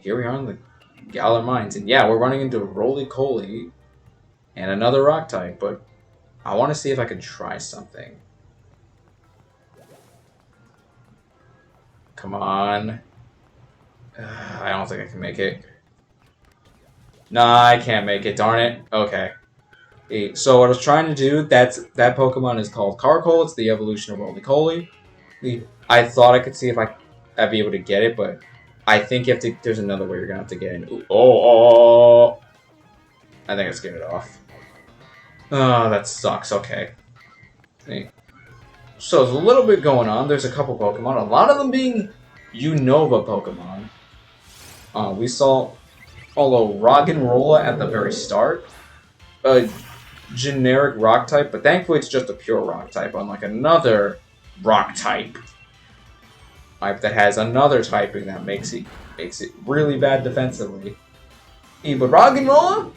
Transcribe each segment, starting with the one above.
here we are in the Galar Mines, and yeah, we're running into Roly-Coly and another rock type, but I want to see if I can try something. Come on. I don't think I can make it. Nah, I can't make it, darn it. Okay. So what I was trying to do, that Pokemon is called Carkol. It's the evolution of Roly-Coly. I thought I could see if I'd be able to get it, but I think you have to. There's another way you're gonna have to get in. Ooh, oh! I think I scared it off. Oh, that sucks. Okay. So there's a little bit going on. There's a couple Pokemon. A lot of them being Unova Pokemon. We saw, although Roggenrola at the very start, a generic rock type, but thankfully it's just a pure rock type, unlike another rock type that has another typing that makes it really bad defensively. But Roggenrola,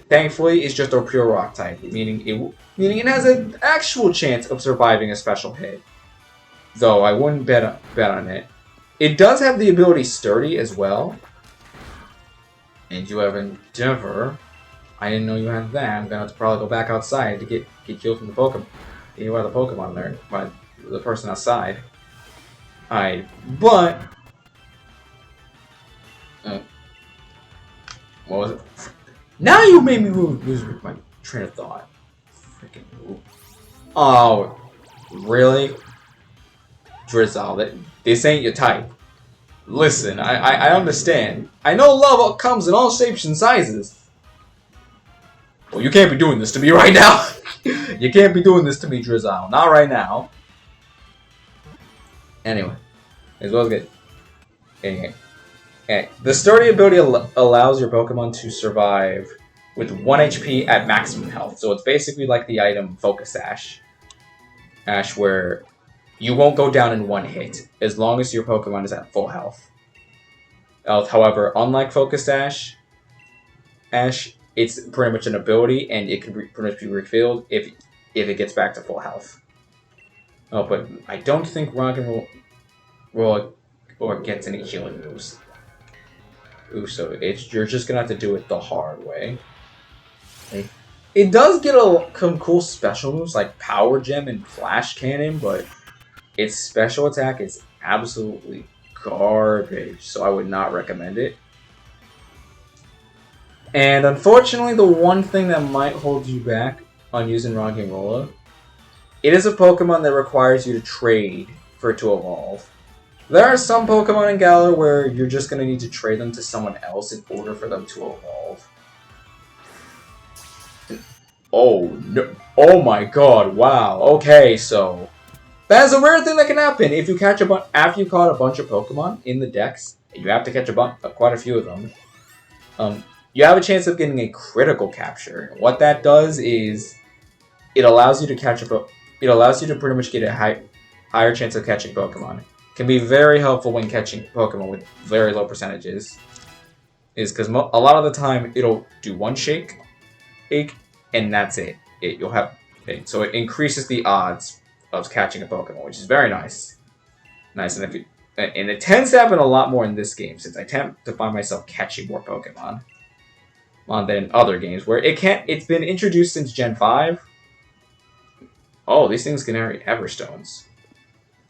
thankfully, is just a pure rock type, meaning it has an actual chance of surviving a special hit. Though I wouldn't bet on it. It does have the ability Sturdy as well. And you have Endeavor. I didn't know you had that. I'm gonna have to probably go back outside to get killed from the Pokemon. Get by the Pokemon there, by the person outside. Alright, but what was it? Now you made me lose my train of thought. Freaking move. Oh, really? Drizzle, this ain't your type. Listen, I understand. I know love comes in all shapes and sizes. Well, you can't be doing this to me right now. You can't be doing this to me, Drizzle. Not right now. Anyway, as well as good. Okay. The Sturdy ability allows your Pokemon to survive with 1 HP at maximum health. So it's basically like the item Focus Sash. Where you won't go down in one hit as long as your Pokemon is at full health. However, unlike Focus Sash, it's pretty much an ability, and it can pretty much be refilled if it gets back to full health. Oh, but I don't think Roggenrola gets any healing moves. Ooh, so you're just gonna have to do it the hard way. It does get some cool special moves like Power Gem and Flash Cannon, but its special attack is absolutely garbage, so I would not recommend it. And unfortunately, the one thing that might hold you back on using Roggenrola, it is a Pokemon that requires you to trade for it to evolve. There are some Pokemon in Galar where you're just going to need to trade them to someone else in order for them to evolve. Oh, no. Oh my god, wow. Okay, so that is a rare thing that can happen if you catch after you caught a bunch of Pokemon in the dex. You have to catch quite a few of them. You have a chance of getting a critical capture. What that does is it allows you to it allows you to pretty much get a higher chance of catching Pokemon. It can be very helpful when catching Pokemon with very low percentages. Is because a lot of the time it'll do one shake, and that's it. You'll have so it increases the odds of catching a Pokemon, which is very nice. And it tends to happen a lot more in this game, since I tend to find myself catching more Pokemon than other games where it's been introduced since Gen 5. Oh, these things can carry Everstones.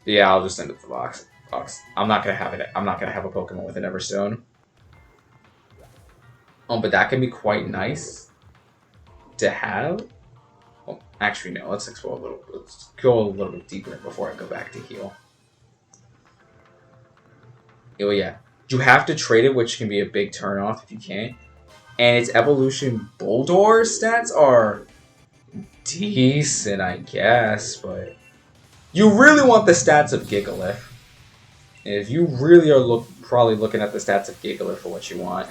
Yeah, I'll just send it to the box. I'm not gonna have it. I'm not gonna have a Pokemon with an Everstone. Oh, but that can be quite nice to have. Well, actually, no. Let's explore a little. Let's go a little bit deeper before I go back to heal. Oh yeah, you have to trade it, which can be a big turnoff if you can't. And its evolution Bulldor stats are decent, I guess, but you really want the stats of Gigalith. If you really are probably looking at the stats of Gigalith for what you want.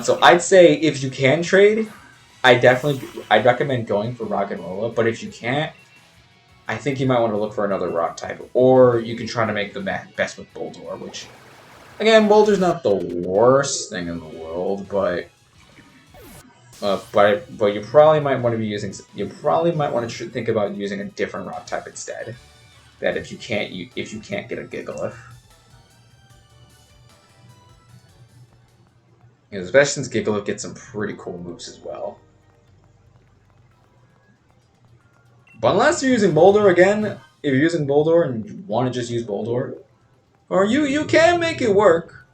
So I'd say if you can trade, I'd recommend going for Roggenrola, but if you can't, I think you might want to look for another rock type, or you can try to make the best with Bulldor, which, again, Boulder's not the worst thing in the world, but you probably might want to be using. You probably might want to think about using a different rock type instead. That if you can't get a Gigalith. Especially since Gigalith gets some pretty cool moves as well. But unless you're using Boulder again, if you're using Boulder and you want to just use Boulder, or you can make it work.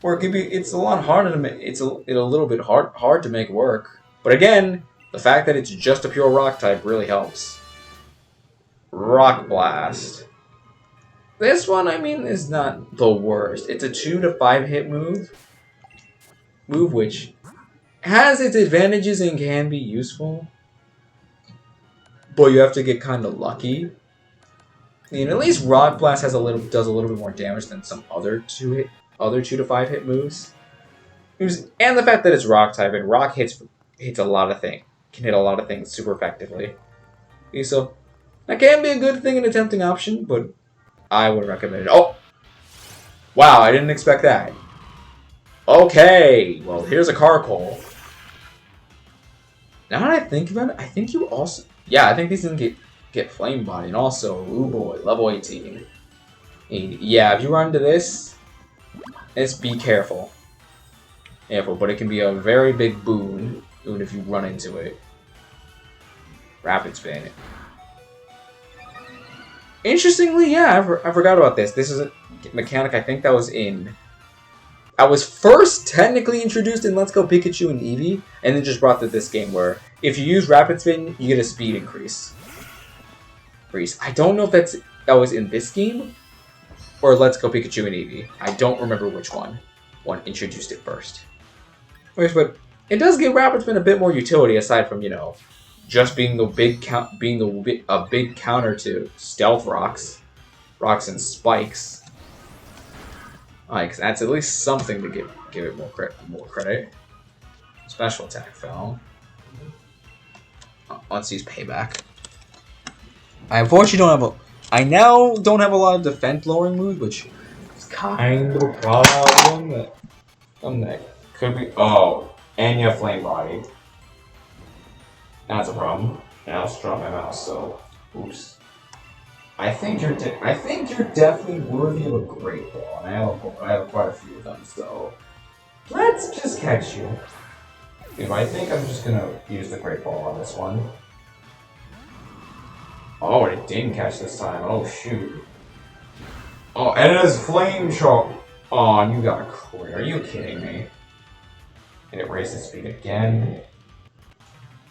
Or it could be, it's a lot harder to make, it's a little bit hard to make work. But again, the fact that it's just a pure rock type really helps. Rock Blast. This one, I mean, is not the worst. It's a 2 to 5 hit move. Which has its advantages and can be useful. But you have to get kind of lucky. And at least Rock Blast does a little bit more damage than some other 2 to 5 hit moves. And the fact that it's rock type and rock hits a lot of things. Can hit a lot of things super effectively. Okay, so that can be a good thing and a tempting option, but I would recommend it. Oh! Wow, I didn't expect that. Okay, well, here's a Carkol. Now that I think about it, I think you also... Yeah, I think these didn't get Flame Body, and also, ooh boy, level 18. And yeah, if you run into this, just be careful. But it can be a very big boon, even if you run into it. Rapid Spin. Interestingly, yeah, I forgot about this. This is a mechanic I think that was in... I was first technically introduced in Let's Go Pikachu and Eevee, and then just brought to this game where if you use Rapid Spin, you get a speed increase. I don't know if that was in this game or Let's Go Pikachu and Eevee. I don't remember which one introduced it first. But it does give Rapid Spin a bit more utility aside from, just being a big counter to Stealth Rocks and Spikes. Because that's at least something to give it more credit. Special attack fell. Let's use Payback. I unfortunately now don't have a lot of defense lowering moves, which is kind of a problem. That could be. Oh, and you have Flame Body. That's a problem. And I also dropped my mouse, so oops. I think you're definitely worthy of a Great Ball, and I have quite a few of them. So let's just catch you. I think I'm just gonna use the Great Ball on this one. Oh, it didn't catch this time. Oh shoot. Oh, and it has Flame Shock. Oh, you got a crit. Are you kidding me? And it raised its speed again.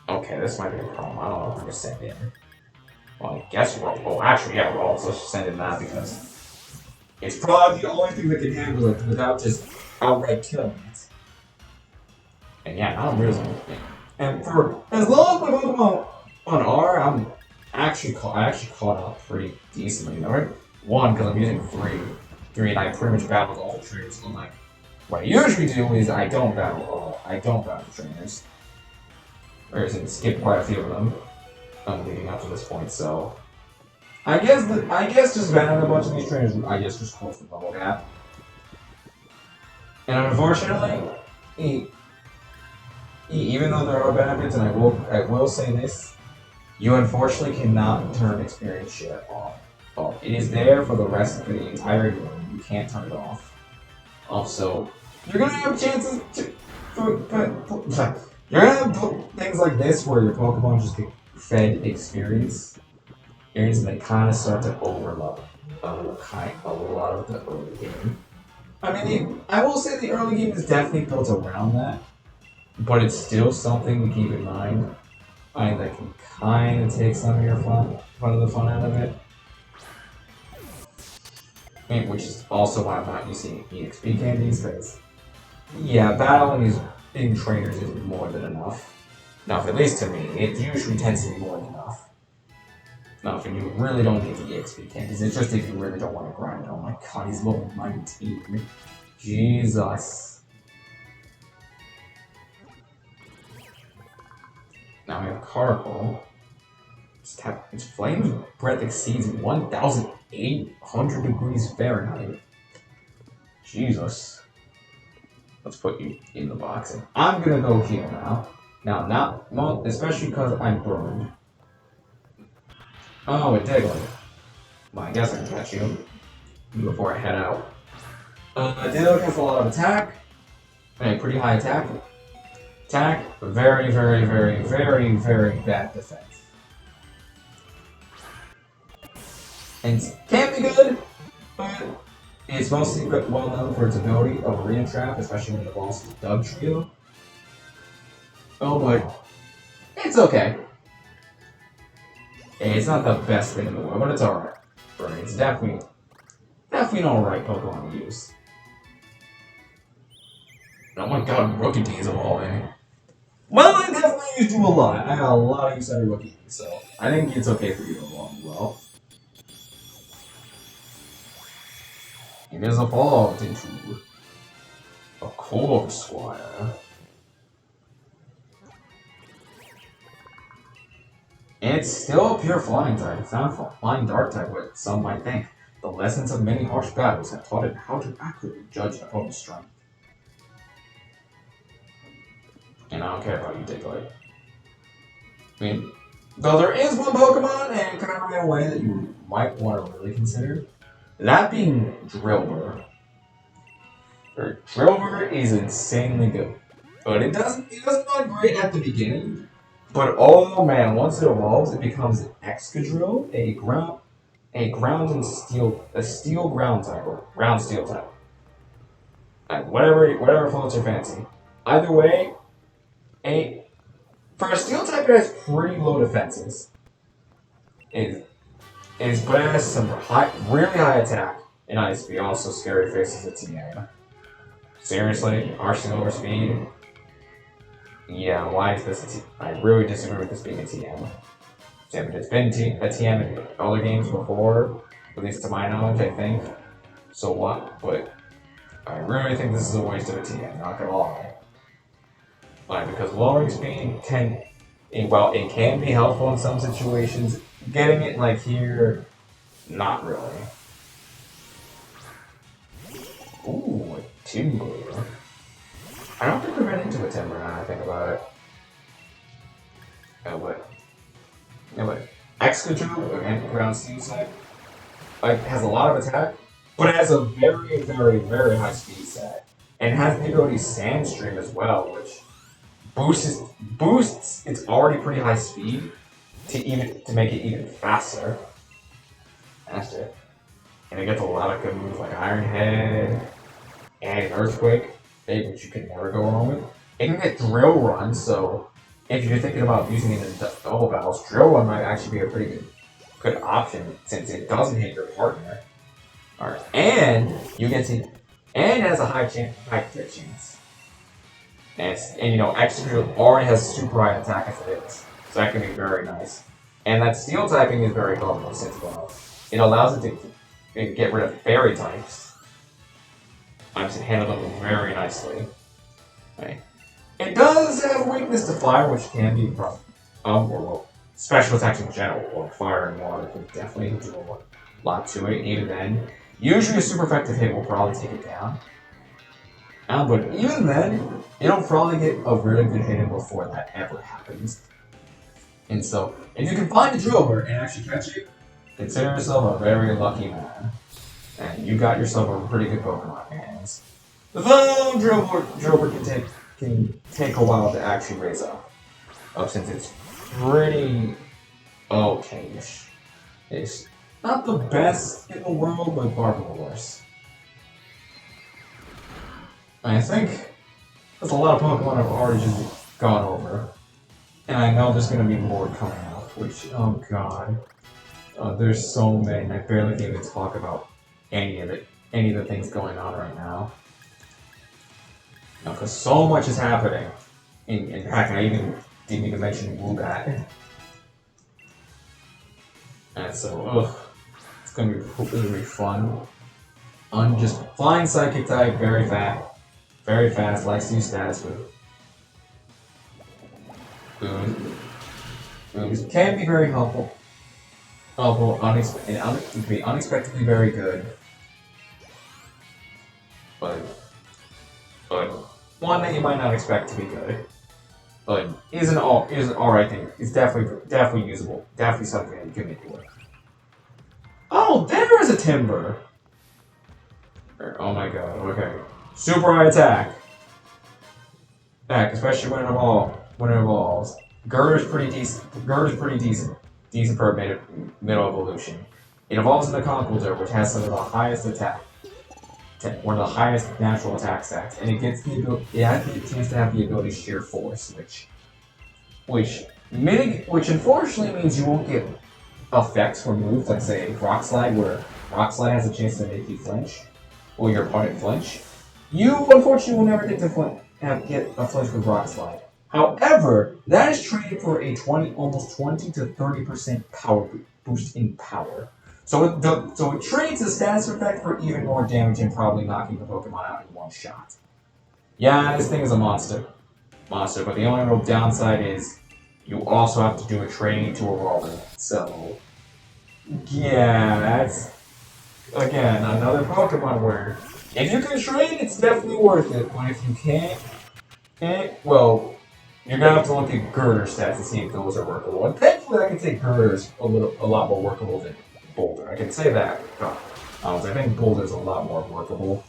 Okay, this might be a problem. I don't know if we're gonna send in. Well, I guess we're... Oh, actually, yeah, we're also sending that because it's probably the only thing that can handle it without just outright killing it. And yeah, now I'm really... And for as long as my Pokemon on R, I actually caught up pretty decently. Right? One, because I'm using three, and I pretty much battled all the trainers. So what I usually do is I don't battle trainers. Or skip quite a few of them. Leading up to this point, so I guess just banning a bunch of these trainers, I guess just close the bubble gap. And unfortunately, even though there are benefits, and I will say this, you unfortunately cannot turn experience share off. It is there for the entire game. You can't turn it off. Also, you're gonna have chances you're gonna have things like this where your Pokemon just get fed experience, and they kind of start to overload a lot of the early game. I mean, I will say the early game is definitely built around that, but it's still something to keep in mind. That can kind of take some of your fun of the fun out of it. Which is also why I'm not using EXP candies, because yeah, battling in trainers is more than enough. Now, at least to me, it usually tends to be more than enough. Now, if you really don't get the EXP candies, it's just if you really don't want to grind. Oh my god, he's level 19. Jesus. Now we have Carkol. Its flame breath exceeds 1,800 degrees Fahrenheit. Jesus. Let's put you in the box. And I'm gonna go here now. Well, especially because I'm burned. Oh, it did. Well, I guess I can catch you before I head out. Diglett has a lot of attack. Okay, pretty high attack. Attack, very, very, very, very, very bad defense. And it can be good, but it's mostly well known for its ability of Arena Trap, especially when it involves the Dug Trio. Oh, but it's okay. It's not the best thing in the world, but it's alright. It's definitely an alright Pokemon to use. Oh my god, Rookie D is evolving. Well, I definitely used you a lot. I got a lot of use out of Rookie, so I think it's okay for you to evolve as well. It is evolved into a Corv Squire. And it's still a pure flying type. It's not a flying dark type, what some might think. The lessons of many harsh battles have taught it how to accurately judge an opponent's strength. And I don't care about you, Diglett. I mean, though there is one Pokemon, and kind of in a way that you might want to really consider, that being Drillbur. Drillbur is insanely good, but it doesn't look great at the beginning. But oh man, once it evolves, it becomes an Excadrill, a ground and steel, a steel ground type, or ground steel type. Whatever floats your fancy. Either way, for a steel type, it has pretty low defenses. But it has some really high attack and ice speed. Also, scary faces at TM. Seriously, Arsenal over speed. Yeah, why is this a TM? I really disagree with this being a TM. Yeah, but it's been a TM in other games before, at least to my knowledge, I think. So what? But I really think this is a waste of a TM, not gonna lie. Because lowering speed it can be helpful in some situations. Getting it like here, not really. Ooh, a Timber. I don't think we've been into a Timber now I think about it. But Excadrill, again, ground steel type, has a lot of attack, but it has a very, very, very high speed set. And has the ability Sandstream as well, which boosts its already pretty high speed to make it even faster. And it gets a lot of good moves like Iron Head and Earthquake, which you can never go wrong with. It can get Drill Run, so if you're thinking about using it in double battles, Drill Run might actually be a pretty good option since it doesn't hit your partner. Alright, and it has a high crit chance. And you know, Excadrill already has super high attack as it is, so that can be very nice. And that steel typing is very helpful since it allows it to get rid of fairy types. And handle them very nicely. Right. It does have a weakness to fire, which can be a problem. Special attacks in general, or fire and water can definitely do a lot to it. Even then, usually a super effective hit will probably take it down. But even then, it'll probably get a really good hit in before that ever happens. And so, if you can find a Drillbur and actually catch it, consider yourself a very lucky man. And you got yourself a pretty good Pokemon in your hands. Though Drillbur can take a while to actually raise up. Since it's pretty okay-ish. It's not the best in the world, but far from the worst. I think there's a lot of Pokemon I've already just gone over. And I know there's gonna be more coming out, which, oh god. There's so many, and I barely can even talk about any of the things going on right now. Because so much is happening. In fact, I didn't even mention Woobat. And so, it's gonna be really fun. Just flying Psychic type, very fast, likes to use status move. Booms can be very helpful. It can be unexpectedly very good. But one that you might not expect to be good. But is an alright thing. It's definitely usable. Definitely something that you can make work. Oh, there is a Timber! Oh my god, okay. Super high attack. Heck, especially when it evolves. Girder's pretty decent. Girder's pretty decent. Decent for a middle evolution. It evolves into Conkeldurr, which has some of the highest attack, one of the highest natural attack stats, and it gets the ability. It has the chance to have the ability Sheer Force, which unfortunately means you won't get effects from moves like say Rock Slide, where Rock Slide has a chance to make you flinch, or your opponent flinch. You unfortunately will never get to get a flinch with Rock Slide. However, that is traded for a almost 20 to 30% power boost in power. So it trades the status effect for even more damage and probably knocking the Pokemon out in one shot. Yeah, this thing is a monster. But the only real downside is you also have to do a training to evolve it. So, yeah, that's, again, another Pokemon where if you can train, it's definitely worth it. But if you can't, well, you're gonna have to look at Girder stats to see if those are workable. And thankfully, I can say Girder's a lot more workable than Boulder. I can say that. I think Boulder's a lot more workable.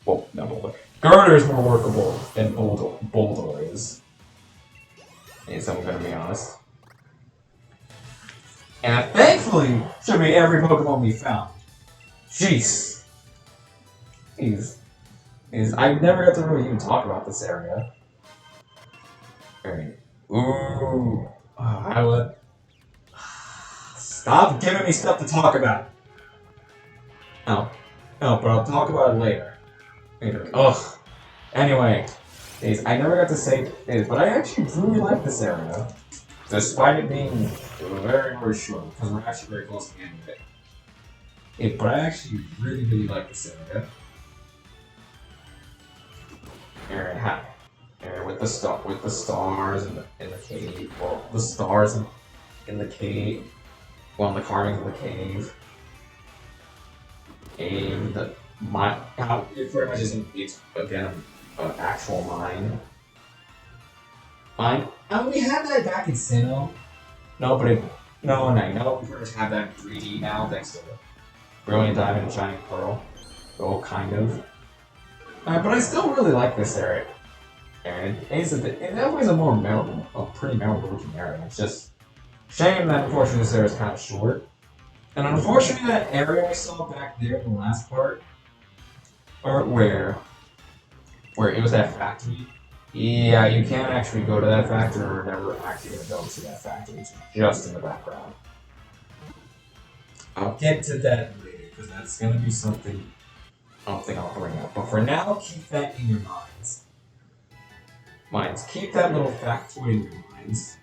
Well, not Boulder. Girder's more workable than Boulder is. If I'm gonna be honest. And thankfully, should be every Pokemon we found. Jeez. I never got to really even talk about this area. Alright. Ooh. I would. Stop giving me stuff to talk about. No, but I'll talk about it later. Ugh. Anyway, I never got to say this, but I actually really like this area. Despite it being very, very short, because we're actually very close to the end of it. But I actually really, really like this area. Here, with the stars in the cave. Well, the stars in the cave. Well, in the carvings of the cave. And it pretty much isn't. It's again an actual mine. We had that back in Sinnoh. No, we pretty much have that in 3D now, thanks to the Brilliant Diamond and Shining Pearl. Well, kind of. But I still really like this area. And it's definitely a pretty memorable looking area. It's just shame that unfortunately this area is kind of short. And unfortunately that area we saw back there in the last part, or where it was that factory. Yeah, you can't actually go to that factory, or we're never actually going to go to that factory. It's just in the background. I'll get to that later, because that's going to be something I'll bring up. But for now, keep that in your minds. Keep that little factoid in your minds.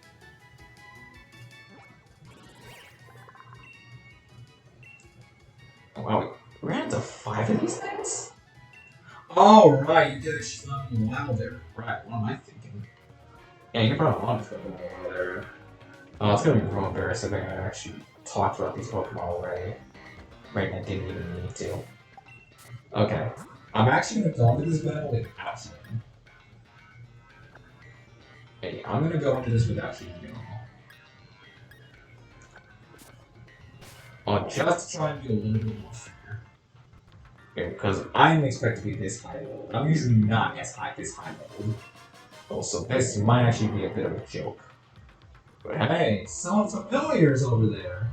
Oh, wow, we ran into 5 of these things? Oh, right, you did actually find me a while there. Right, what am I thinking? Yeah, you can probably want to find me a while there. Oh, it's gonna be real embarrassing if I actually talked about these Pokemon already. Right, I didn't even need to. Okay. I'm actually gonna go into this battle without healing. Hey, I'm gonna go into this without healing at all. I'll just try and be a little bit more fair. Okay, because I'm expected to be this high level. I'm usually not this high level. Also, this might actually be a bit of a joke. But hey, some familiars over there.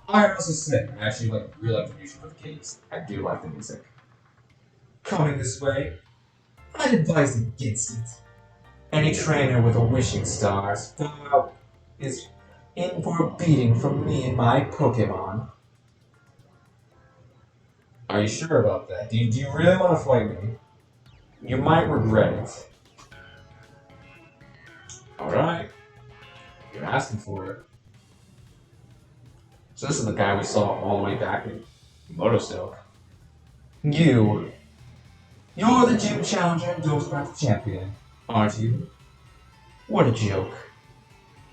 I also said, I actually really like the music of the caves. I do like the music. Coming this way, I'd advise against it. Any trainer with a wishing star is in for a beating from me and my Pokemon. Are you sure about that? Do you really want to fight me? You might regret it. Alright. You're asking for it. So this is the guy we saw all the way back in Motostoke. You're the gym challenger endorsed by the champion, aren't you? What a joke.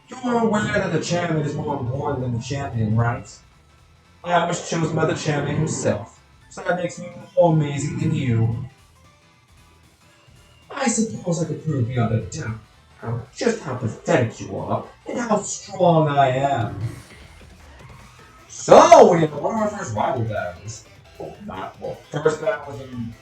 You're aware that the champion is more important than the champion, right? I was chosen by the champion himself, so that makes me more amazing than you. I suppose I could prove beyond a doubt just how pathetic you are and how strong I am. So, we have one of our first rival battles. First battle was in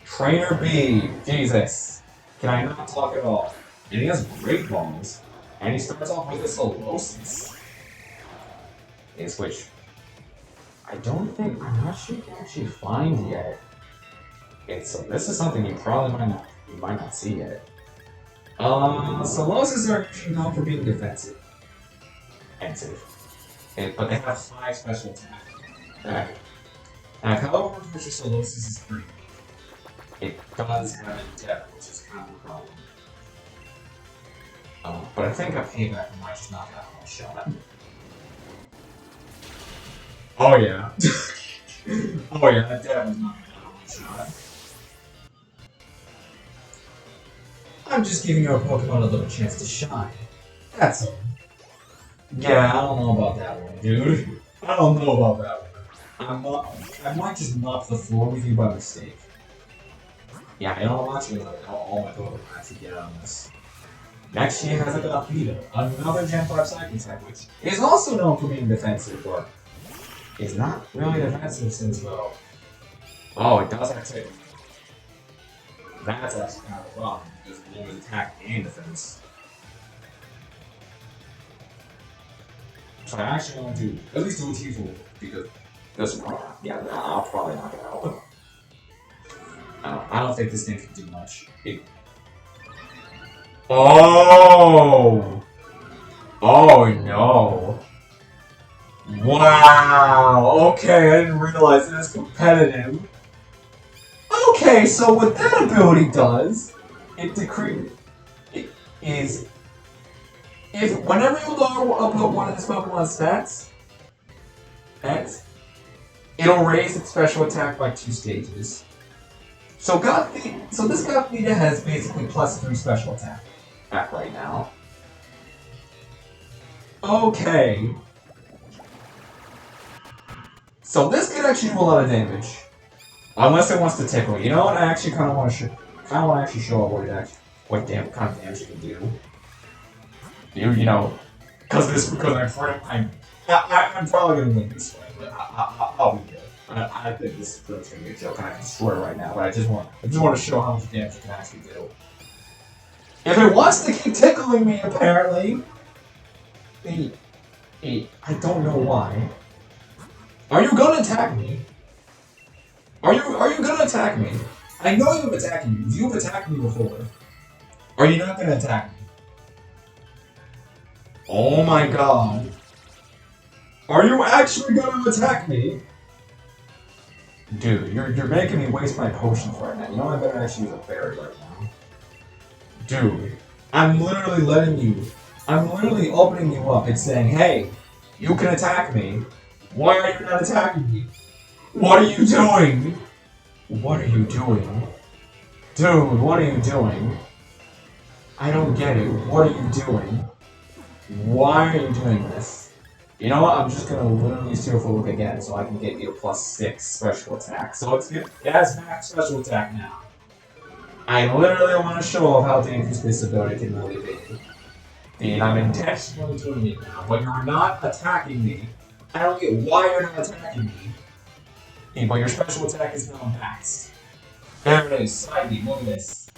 Trainer B. Jesus. Can I not talk at all? And he has great balls. And he starts off with a Solosis. Is which I'm not sure you can actually find yet. Okay, so this is something you probably might not see yet. Soloses are usually known for being defensive. But they have high special attack. However, versus Solosis is pretty weak. It does have a depth, which is kind of a problem. But I think a payback might just not have one shot. Oh yeah. Oh yeah, that definitely not gonna have one shot. I'm just giving your Pokemon a little chance to shine. That's all. Yeah, I don't know about that one, dude. I don't know about that one. I might just mop the floor with you by mistake. Yeah, I don't want to let all my Pokemon actually get on this. Next, she has a Galpita, another Gen 5 Psychic type, which is also known for being defensive, but is not really defensive since, well... Oh, it does actually... That's actually kind of a problem, because it lowers attack and defense. So I actually want to at least do a T-Full, because this one, yeah, I'll probably knock it out. I don't think this thing can do much. Oh! Oh no! Wow! Okay, I didn't realize it was competitive. Okay, so what that ability does, it is if whenever you lower one of this Pokemon's stats, it'll raise its special attack by 2 stages. So this Gothita has basically +3 special attack right now. Okay. So this could actually do a lot of damage. Unless it wants to tickle. You know what? I actually kind of want to show what kind of damage it can do. You know, because I'm probably gonna win this fight, but I'll be good. I think this is gonna be a joke, and I can swear right now. But I just want to show how much damage it can actually do. If it wants to keep tickling me, apparently, I don't know why. Are you gonna attack me? Are you gonna attack me? I know you've attacked me. You've attacked me before. Are you not gonna attack me? Oh my god. Are you actually gonna attack me? Dude, you're making me waste my potions right now. You know I better actually use a berry right now. Dude, I'm literally opening you up and saying, hey, you can attack me. Why are you not attacking me? What are you doing? What are you doing? Dude, what are you doing? I don't get it. What are you doing? Why are you doing this? You know what? I'm just gonna literally use Tearful Look again so I can get you a +6 special attack. So it has max special attack now. I literally want to show off how dangerous this ability can really be. And I'm intentionally doing it now, but you're not attacking me. I don't get why you're not attacking me. But your special attack is now maxed. There it is, side beam, look at this.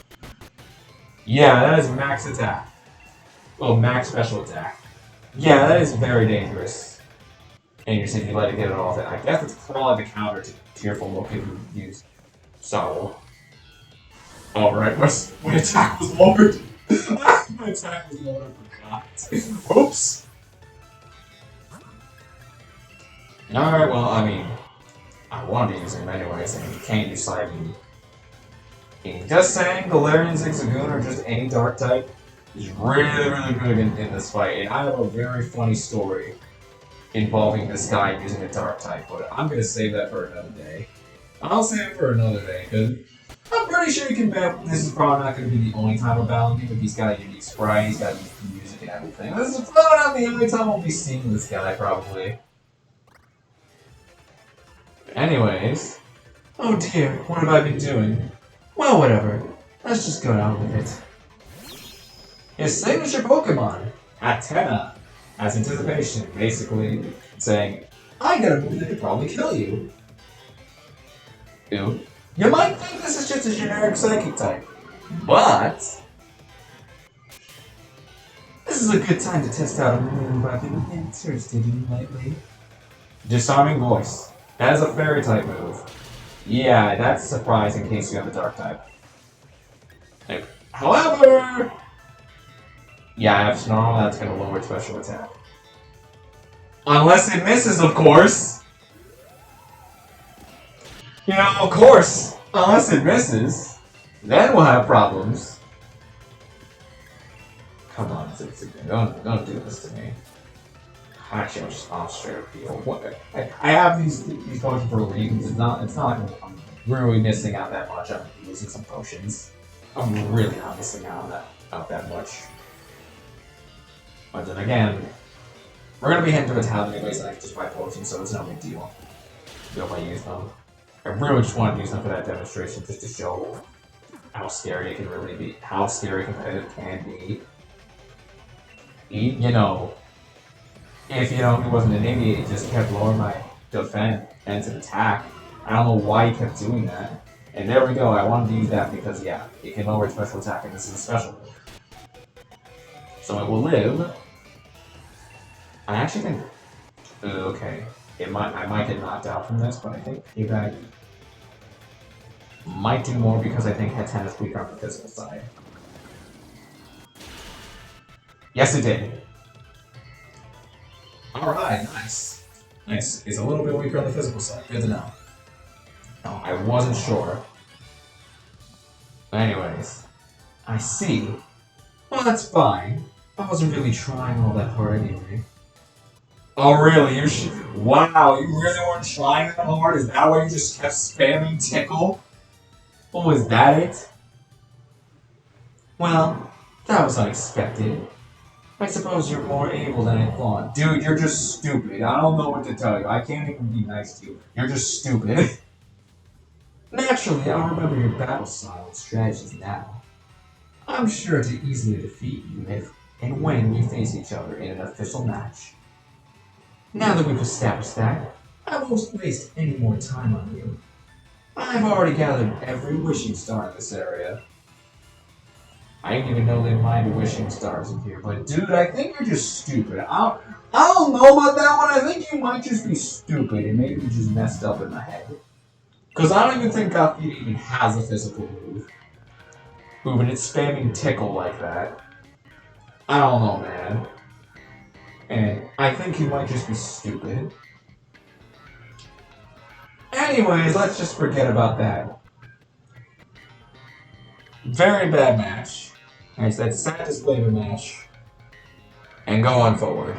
Yeah, that is max attack. Well, max special attack. Yeah, that is very dangerous. And you said you let it get it off. I guess it's probably the counter to Tearful Look if you use so. Alright, my attack was lowered. My attack was lowered, I forgot. Oops. Alright, well, I mean, I wanted to use him anyways, and you can't use Side Beam. Just saying, Galarian Zigzagoon or just any dark type is really, really good in this fight. And I have a very funny story involving this guy using a dark type, but I'm gonna save that for another day. I'll save it for another day, because I'm pretty sure you can bet this is probably not gonna be the only time I'm battling him, but he's got a unique sprite, he's got unique music and everything. This is probably not the only time I'll be seeing this guy, probably. Anyways, oh dear, what have I been doing? Well, whatever. Let's just go down with it. His signature Pokemon, Atena, has anticipation, basically saying, I got a move that could probably kill you. Ew. You might think this is just a generic psychic type, But this is a good time to test out a move I've been interested in lately. Disarming Voice. That is a fairy type move. Yeah, that's a surprise in case you have a dark type. However, yeah, I have Snarl, that's gonna lower special attack. Unless it misses, of course! You know, of course, unless it misses, then we'll have problems. Come on, don't do this to me. Actually, I'm just off straight up heal. What? I have these potions for reasons. It's not like I'm really missing out that much. I'm using some potions. I'm really not missing out that much. But then again, we're gonna be heading to a town anyways, and I can just buy potions, so it's no big deal. If I use them. I really just want to use them for that demonstration, just to show how scary it can really be, how scary competitive can be. You know. If he wasn't an idiot, he just kept lowering my defense and attack. I don't know why he kept doing that. And there we go, I wanted to use that because, yeah, it can lower special attack, and this is a special. So it will live. I actually think... okay. I might get knocked out from this, but I think Payback might do more because I think Head-10 is weaker on the physical side. Yes, it did. Alright, nice. Nice. It's a little bit weaker on the physical side. Good to know. No, I wasn't sure. But anyways, I see. Well, that's fine. I wasn't really trying all that hard anyway. Oh, really? Wow, you really weren't trying that hard? Is that why you just kept spamming Tickle? Oh, is that it? Well, that was unexpected. I suppose you're more able than I thought. Dude, you're just stupid. I don't know what to tell you. I can't even be nice to you. You're just stupid. Naturally, I'll remember your battle style and strategies now. I'm sure to easily defeat you if and when we face each other in an official match. Now that we've established that, I won't waste any more time on you. I've already gathered every wishing star in this area. I didn't even know they minded wishing stars in here, but dude, I think you're just stupid. I don't know about that one. I think you might just be stupid and maybe just messed up in the head. Because I don't even think Gothita even has a physical move. And it's spamming Tickle like that. I don't know, man. And I think he might just be stupid. Anyways, let's just forget about that. Very bad match. Alright, so that's sad display of a match. And go on forward.